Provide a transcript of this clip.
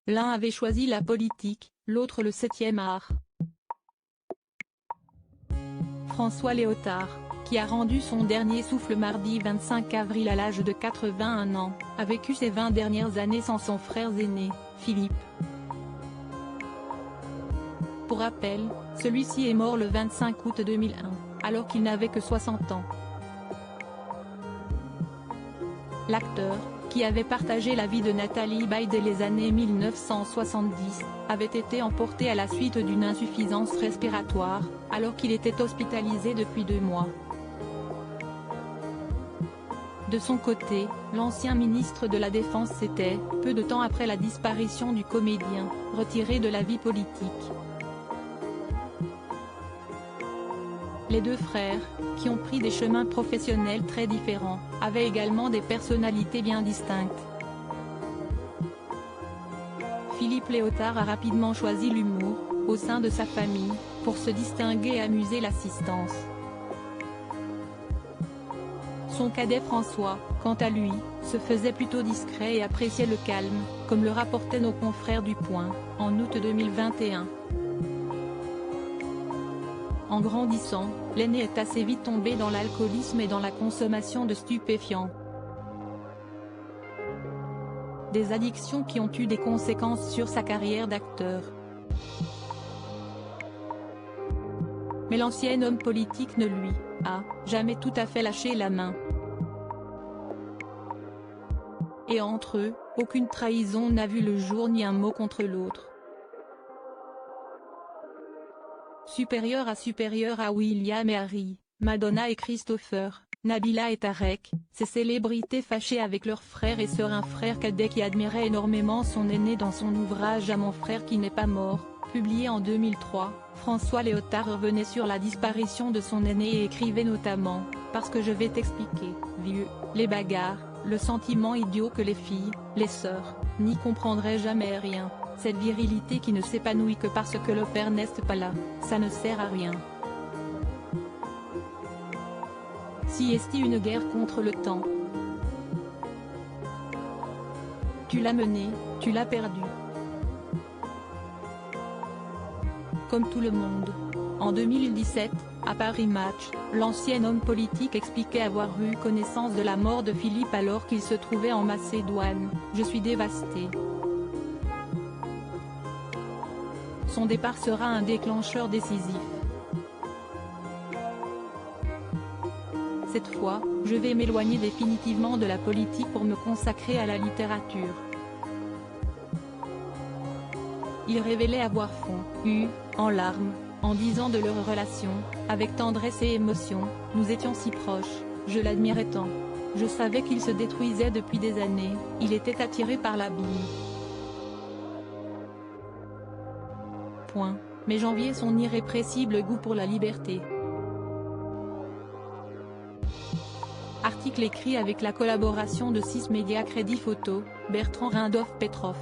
L'un avait choisi la politique, l'autre le 7e art. François Léotard, qui a rendu son dernier souffle mardi 25 avril à l'âge de 81 ans, a vécu ses 20 dernières années sans son frère aîné, Philippe. Pour rappel, celui-ci est mort le 25 août 2001, alors qu'il n'avait que 60 ans. L'acteur, qui avait partagé la vie de Nathalie Baye dès les années 1970, avait été emporté à la suite d'une insuffisance respiratoire, alors qu'il était hospitalisé depuis 2 mois. De son côté, l'ancien ministre de la Défense s'était, peu de temps après la disparition du comédien, retiré de la vie politique. Les deux frères, qui ont pris des chemins professionnels très différents, avaient également des personnalités bien distinctes. Philippe Léotard a rapidement choisi l'humour, au sein de sa famille, pour se distinguer et amuser l'assistance. Son cadet François, quant à lui, se faisait plutôt discret et appréciait le calme, comme le rapportaient nos confrères du Point, en août 2021. En grandissant, l'aîné est assez vite tombé dans l'alcoolisme et dans la consommation de stupéfiants. Des addictions qui ont eu des conséquences sur sa carrière d'acteur. Mais l'ancien homme politique ne lui a jamais tout à fait lâché la main. Et entre eux, aucune trahison n'a vu le jour ni un mot contre l'autre. Supérieur à William et Harry, Madonna et Christopher, Nabila et Tarek, ces célébrités fâchées avec leur frère et sœur, un frère cadet qui admirait énormément son aîné. Dans son ouvrage À mon frère qui n'est pas mort, publié en 2003, François Léotard revenait sur la disparition de son aîné et écrivait notamment « Parce que je vais t'expliquer, vieux, les bagarres, le sentiment idiot que les filles, les sœurs, n'y comprendraient jamais rien. Cette virilité qui ne s'épanouit que parce que le père n'est pas là, ça ne sert à rien. Si est une guerre contre le temps. Tu l'as menée, tu l'as perdue. Comme tout le monde. En 2017, à Paris Match, l'ancien homme politique expliquait avoir eu connaissance de la mort de Philippe alors qu'il se trouvait en Macédoine. « Je suis dévasté. Son départ sera un déclencheur décisif. Cette fois, je vais m'éloigner définitivement de la politique pour me consacrer à la littérature. » Il révélait avoir fondu en larmes, en disant de leur relation, avec tendresse et émotion, « Nous étions si proches, je l'admirais tant. Je savais qu'il se détruisait depuis des années, il était attiré par l'abîme. Mais j'enviais son irrépressible goût pour la liberté. » Article écrit avec la collaboration de 6 médias Crédit Photo, Bertrand Rindoff Petrov.